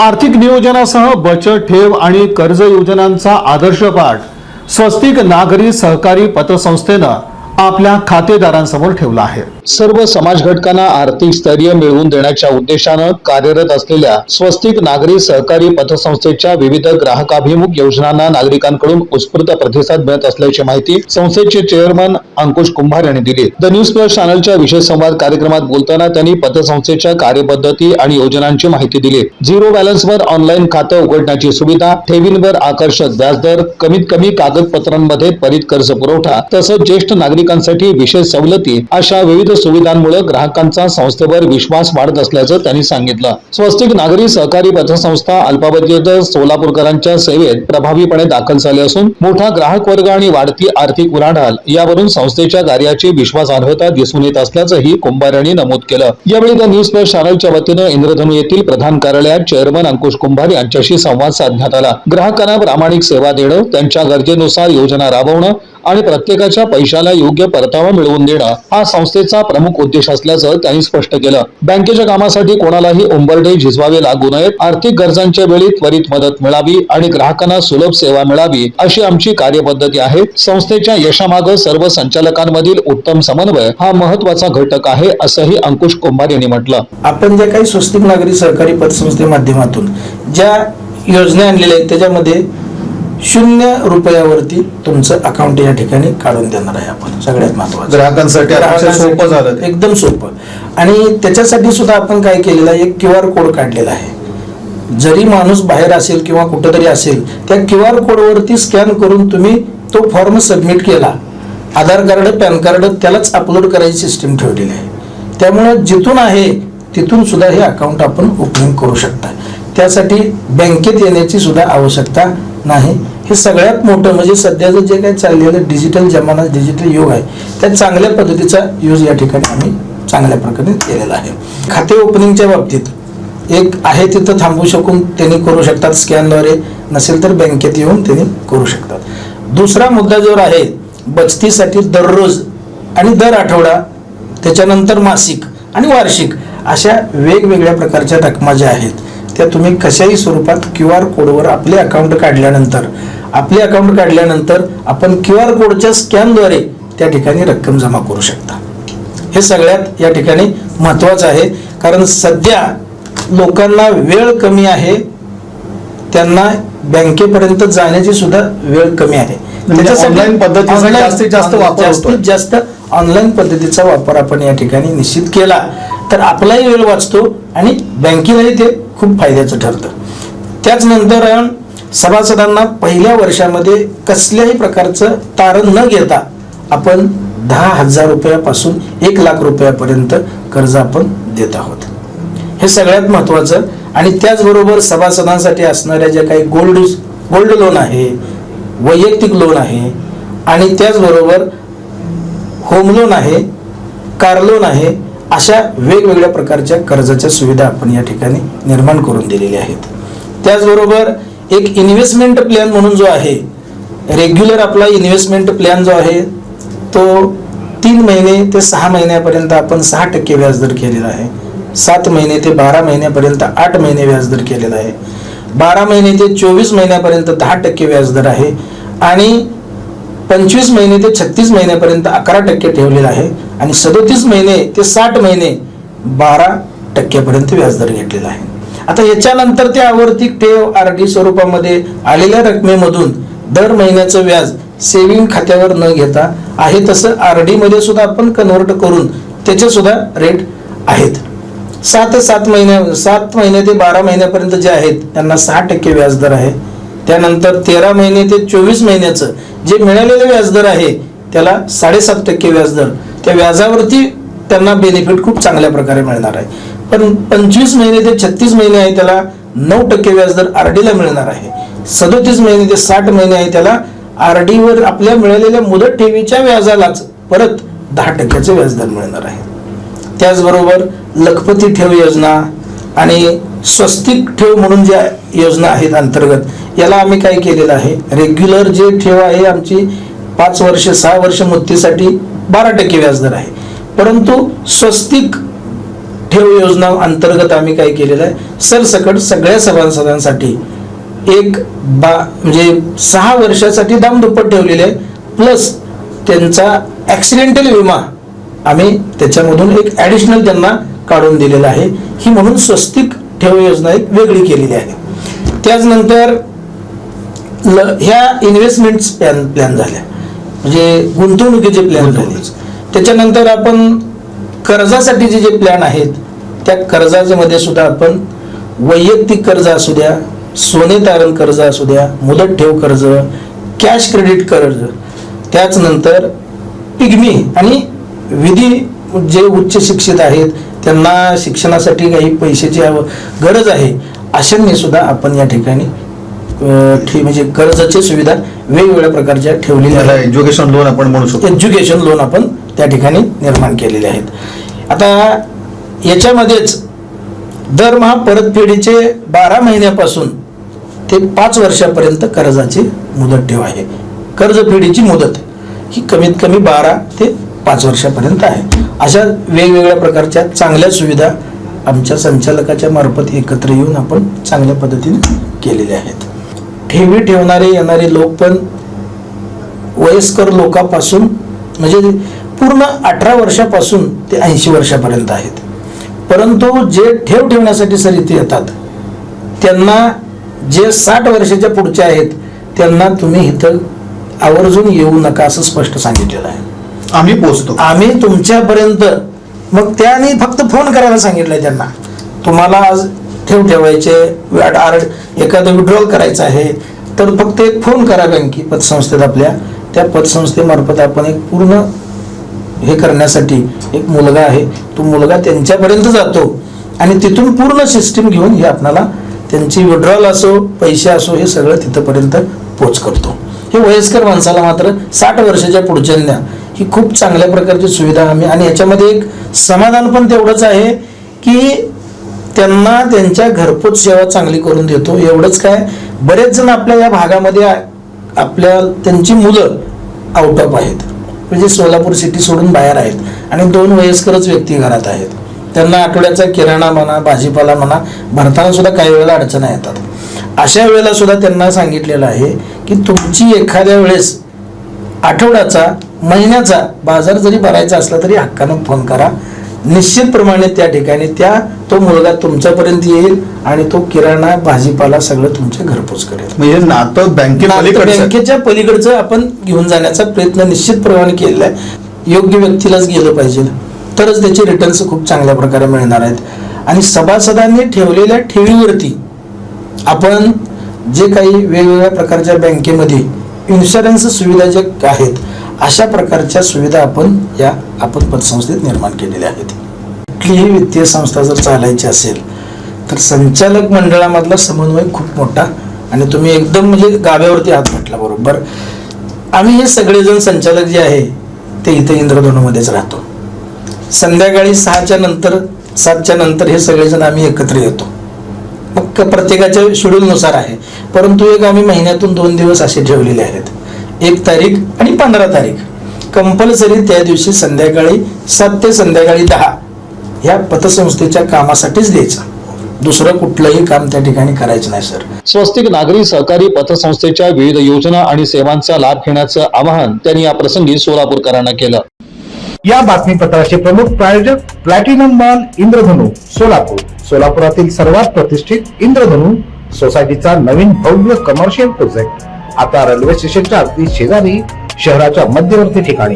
आर्थिक नियोजनासह बचत ठेव आणि कर्ज योजनांचा आदर्श पाठ स्वस्तिक नागरी सहकारी पतसंस्थेनं आपल्या खातेदारांसमोर ठेवला आहे। सर्व समाज घटकांना आर्थिक स्थैर्य मिळवून देण्याच्या उद्देशानं कार्यरत असलेल्या स्वस्तिक नागरी सहकारी पतसंस्थेच्या विविध ग्राहकाभिमुख योजनांना नागरिकांकडून उत्स्फूर्त प्रतिसाद मिळत असल्याची माहिती संस्थेचे चेअरमन अंकुश कुंभार यांनी दिली। द न्यूज प्लस चॅनलच्या विशेष संवाद कार्यक्रमात बोलताना त्यांनी पतसंस्थेच्या कार्यपद्धती आणि योजनांची माहिती दिली। झिरो बॅलन्सवर ऑनलाईन खातं उघडण्याची सुविधा, ठेवींवर आकर्षक व्याजदर, कमीत कमी कागदपत्रांमध्ये त्वरित कर्ज पुरवठा तसंच ज्येष्ठ नागरिकांसाठी विशेष सवलती अशा विविध सुविधांमुळे ग्राहकांचा संस्थेवर विश्वास वाढत असल्याचं त्यांनी सांगितलं। स्वस्तिक नागरी सहकारी पतसंस्था अल्पावधीत सोलापूरकरांच्या सेवेत प्रभावीपणे दाखल झाली असून मोठा ग्राहक वर्ग आणि वाढती आर्थिक उलाढाल यावरून संस्थेच्या कार्याची विश्वासार्हता दिसून येत असल्याचंही कुंभार यांनी नमूद केलं। यावेळी द न्यूज प्लस चॅनलच्या वतीनं इंद्रधनु येथील प्रधान कार्यालयात चेअरमन अंकुश कुंभार यांच्याशी संवाद साधण्यात आला। ग्राहकांना प्रामाणिक सेवा देणं, त्यांच्या गरजेनुसार योजना राबवणं आणि प्रत्येकाच्या पैशाला योग्य परतावा मिळवून देणं हा संस्थेचा प्रमुख उद्देश असल्याचं त्यांनी स्पष्ट केलं। बँकेच्या कामासाठी कोणालाही उंबरठे झिजवावे लागू नयेत, आर्थिक गरजांच्या वेळी त्वरित मदत मिळावी आणि ग्राहकांना सुलभ सेवा मिळावी अशी आमची कार्यपद्धती आहे। संस्थेच्या यशामागे सर्व संचालकांमधील उत्तम समन्वय हा महत्त्वाचा घटक आहे असंही अंकुश कुंभार यांनी म्हटलं। आपण जे काही स्वस्तिक नागरी सहकारी पतसंस्थे माध्यमातून ज्या योजना आणलेल्या आहेत त्याच्यामध्ये 0 रुपयावरती तुमचं अकाउंट या ठिकाणी काढून देणार आहे आपण। सगळ्यात महत्त्वाचं ग्राहकांसाठी सोपं झालं, एकदम सोपं। आणि त्याच्यासाठी सुद्धा आपण काय केलेलं आहे, एक QR कोड काढलेला आहे। जरी माणूस बाहेर असेल किंवा कुठेतरी असेल, त्या QR कोडवरती स्कॅन करून तुम्ही तो फॉर्म सबमिट केला, आधार कार्ड, पॅन कार्ड त्यालाच अपलोड करायची सिस्टीम ठेवलेली आहे। त्यामुळे जिथून आहे तिथून सुद्धा हे अकाउंट आपण ओपनिंग करू शकता। त्यासाठी बँकेत येण्याची सुद्धा आवश्यकता नाही। हे सगळ्यात मोठं म्हणजे सध्याचं जे काही चाललेलं डिजिटल जमाना, डिजिटल युग आहे, त्या चांगल्या पद्धतीचा यूज या ठिकाणी आम्ही चांगल्या प्रकारे केलेला आहे। खाते ओपनिंगच्या बाबतीत एक आहे तिथं थांबू शकून त्यांनी करू शकतात स्कॅनद्वारे, नसेल तर बँकेत येऊन त्यांनी करू शकतात। दुसरा मुद्दा जो आहे बचतीसाठी दररोज आणि दर आठवडा, त्याच्यानंतर मासिक आणि वार्षिक अशा वेगवेगळ्या प्रकारच्या रकमा ज्या आहेत त्या तुम्ही कशाही स्वरूपात QR कोडवर आपले अकाउंट काढल्यानंतर आपण QR कोडच्या स्कॅनद्वारे त्या ठिकाणी रक्कम जमा करू शकता। हे सगळ्यात या ठिकाणी महत्त्वाचं आहे, कारण सध्या लोकांना वेळ कमी आहे, त्यांना बँकेपर्यंत जाण्याची सुद्धा वेळ कमी आहे। ऑनलाईन पद्धतीचा जास्तीत जास्त ऑनलाईन पद्धतीचा वापर आपण या ठिकाणी निश्चित केला तर आपलाही वेळ वाचतो आणि बँकेलाही ते खूप फायद्याचं ठरतं। त्याचनंतर सभासदांना पहिल्या वर्षामध्ये कसल्याही प्रकारचं तारण न घेता आपण 10,000 रुपयापासून 1,00,000 रुपयापर्यंत कर्ज आपण देत आहोत। हे सगळ्यात महत्त्वाचं। आणि त्याचबरोबर सभासदांसाठी असणाऱ्या ज्या काही गोल्ड लोन आहे, वैयक्तिक लोन आहे आणि त्याचबरोबर होम लोन आहे, कार लोन आहे, अशा वेगवेगळ्या प्रकारच्या कर्जाच्या सुविधा आपण या ठिकाणी निर्माण करून दिलेल्या आहेत। त्याचबरोबर एक इन्व्हेस्टमेंट प्लॅन म्हणून जो आहे, रेग्युलर आपला इन्व्हेस्टमेंट प्लॅन जो आहे तो 3 महिने ते 6 महिन्यापर्यंत आपण 6% व्याजदर केलेला आहे, 7 महिने ते 12 महिन्यापर्यंत 8 महिने व्याजदर केलेला आहे, 12 महिने ते 24 महिन्यापर्यंत 10% व्याजदर आहे आणि 25 महिने ते 36 महिन्यापर्यंत 11% ठेवलेला आहे आणि 37 महिने ते 60 महिने 12% व्याजदर घेतलेला आहे। आता याच्यानंतर त्या आवर्ती ठेव RD स्वरूपामध्ये आलेल्या रकमेमधून दर महिन्याचं व्याज सेव्हिंग खात्यावर न घेता आहे तसं RD मध्ये सुद्धा आपण कन्वर्ट करून त्याचे सुद्धा रेट आहेत। 7 महिने ते 12 महिन्यापर्यंत जे आहेत त्यांना 6% व्याजदर आहे। त्यानंतर 13 महिने ते 24 महिन्याचं जे मिळालेले व्याजदर आहे त्याला 7.5% व्याजदर, त्या व्याजावरती त्यांना बेनिफिट खूप चांगल्या प्रकारे मिळणार आहे। पण 25 महिने ते 36 महिने आहे त्याला 9% व्याजदर RD ला मिळणार आहे। 37 महिने ते 60 महिने आहे त्याला RD वर आपल्या मिळालेल्या मुदत ठेवीच्या व्याजालाच परत 10% व्याजदर मिळणार आहे। त्याचबरोबर लखपती ठेव योजना आणि स्वस्तिक ठेव म्हणून ज्या योजना आहेत अंतर्गत, याला आम्ही काय केलेलं आहे, रेग्युलर जे ठेव आहे आमची 5 वर्ष 6 वर्ष मुदतीसाठी 12% व्याजदर आहे, परंतु स्वस्तिक ठेव योजना अंतर्गत आम्ही काय केलेलं आहे, सरसकट सगळ्या सभासदांसाठी म्हणजे 6 वर्षासाठी दामदुप्पट ठेवलेले आहे, प्लस त्यांचा ऍक्सिडेंटल विमा आम्ही त्याच्यामधून एक ऍडिशनल त्यांना काढून दिलेला आहे. ही म्हणून स्वस्तिक ठेव योजना एक वेगळी केलेली आहे. त्याचनंतर ह्या इन्व्हेस्टमेंट प्लॅन झाल्या, म्हणजे गुंतवणुकीचे प्लॅन झाले. त्याच्यानंतर आपण कर्जासाठी जे प्लॅन आहेत त्या कर्जामध्ये सुद्धा आपण वैयक्तिक कर्ज असू द्या, सोने तारण कर्ज असू द्या, मुदत ठेव कर्ज, कॅश क्रेडिट कर्ज, त्याचनंतर पिग्मी आणि विधी जे उच्च शिक्षित आहेत त्यांना शिक्षणासाठी काही पैशाची गरज आहे अशांनी सुद्धा आपण या ठिकाणी म्हणजे कर्जाची सुविधा वेगवेगळ्या प्रकारच्या ठेवलेल्या आहेत. एज्युकेशन लोन आपण म्हणू शकतो. एज्युकेशन लोन आपण त्या ठिकाणी निर्माण केलेले आहेत. आता याच्यामध्येच दरमहा परतफेडीचे 12 महिन्यापासून ते 5 वर्षापर्यंत कर्जाची मुदत ठेव आहे. कर्जफेडीची मुदत ही कमीत कमी 12 ते 5 वर्षापर्यंत आहे. अशा वेगवेगळ्या प्रकारच्या चांगल्या सुविधा आमच्या संचालकाच्या मार्फत एकत्र येऊन आपण चांगल्या पद्धतीने केलेल्या आहेत. ठेवी ठेवणारे येणारे लोक पण वयस्कर लोकांपासून म्हणजे पूर्ण 18 वर्षापासून ते 80 वर्षापर्यंत आहेत. परंतु जे ठेव ठेवण्यासाठी सर इथे येतात त्यांना जे 60 वर्षाच्या पुढचे आहेत त्यांना तुम्ही इथं आवर्जून येऊ नका असं स्पष्ट सांगितलेलं आहे. आम्ही पोहोचतो, आम्ही तुमच्यापर्यंत. मग त्याने फक्त फोन करायला सांगितलंय त्यांना, तुम्हाला आज ठेव ठेवायचे, एखादं विड्रॉल करायचं आहे तर फक्त एक फोन करा बँके पतसंस्थेत आपल्या. त्या पतसंस्थेमार्फत आपण एक पूर्ण हे करण्यासाठी एक मुलगा आहे, तो मुलगा त्यांच्यापर्यंत जातो आणि तिथून पूर्ण सिस्टीम घेऊन हे आपल्याला त्यांची विड्रॉल असो पैसे असो हे सगळं तिथपर्यंत पोच करतो. हे वयस्कर माणसाला मात्र 60 वर्षाच्या पुढच्यांना ही खूप चांगल्या प्रकारची सुविधा आम्ही, आणि याच्यामध्ये एक समाधान पण तेवढंच आहे की त्यांना त्यांच्या घरपोच सेवा चांगली करून देतो. एवढंच काय, बरेच जण आपल्या या भागामध्ये त्यांची मुलं आउट ऑफ आहेत, म्हणजे सोलापूर सिटी सोडून बाहेर आहेत आणि 2 वयस्करच व्यक्ती घरात आहेत. त्यांना आठवड्याचा किराणा म्हणा, भाजीपाला म्हणा भरताना सुद्धा काही वेळेला अडचणी येतात. अशा वेळेला सुद्धा त्यांना सांगितलेलं आहे की तुमची एखाद्या वेळेस आठवड्याचा, महिन्याचा बाजार जरी भरायचा असला तरी हक्कानं फोन करा. निश्चितप्रमाणे त्या ठिकाणी तो मुलगा तुमच्यापर्यंत येईल आणि तो किराणा, भाजीपाला सगळं तुमच्या घरपोच करेल. म्हणजे नातं बँकेच्या पलीकडचं आपण घेऊन जाण्याचा प्रयत्न निश्चितप्रमाणे केलेला आहे. योग्य व्यक्तीलाच गेलं पाहिजे तरच त्याचे रिटर्न्स खूप चांगल्या प्रकारे मिळणार आहेत. आणि सभासदांनी ठेवलेल्या ठेवीवरती आपण जे काही वेगवेगळ्या प्रकारच्या बँकेमध्ये इन्शुरन्स सुविधा जे आहेत अशा प्रकारच्या सुविधा आपण पतसंस्थेत निर्माण केलेल्या आहेत. कुठलीही वित्तीय संस्था जर चालायची असेल तर संचालक मंडळामधला समन्वय खूप मोठा, आणि तुम्ही एकदम म्हणजे गाभ्यावरती हात म्हटला बरोबर. आम्ही हे सगळेजण संचालक जे आहे ते इथे इंद्रधनुमध्येच राहतो. संध्याकाळी 6च्या नंतर 7च्या नंतर हे सगळेजण आम्ही एकत्र येतो. मग प्रत्येकाच्या शेड्यूलनुसार आहे, परंतु एक आम्ही महिन्यातून 2 दिवस असे ठेवलेले आहेत, 1 तारीख आणि 15 तारीख कंपल्सरी. त्या दिवशी संध्याकाळी 7 ते संध्याकाळी 10 ह्या पतसंस्थेच्या कामासाठीच द्यायचं, दुसरं कुठलंही काम त्या ठिकाणी करायचं नाही सर. स्वस्तिक नागरी सहकारी पतसंस्थेच्या विविध योजना आणि सेवांचा लाभ घेण्याचं आवाहन त्यांनी या प्रसंगी सोलापूरकरांना केलं. या बातमीपत्राचे प्रमुख प्रायोजक प्लॅटिनम मॉल इंद्रधनु सोलापूर. सोलापुरातील सर्वात प्रतिष्ठित इंद्रधनु सोसायटीचा नवीन भव्य कमर्शियल प्रोजेक्ट आता रेल्वे स्टेशनच्या अगदी शेजारी शहराच्या मध्यवर्ती ठिकाणी.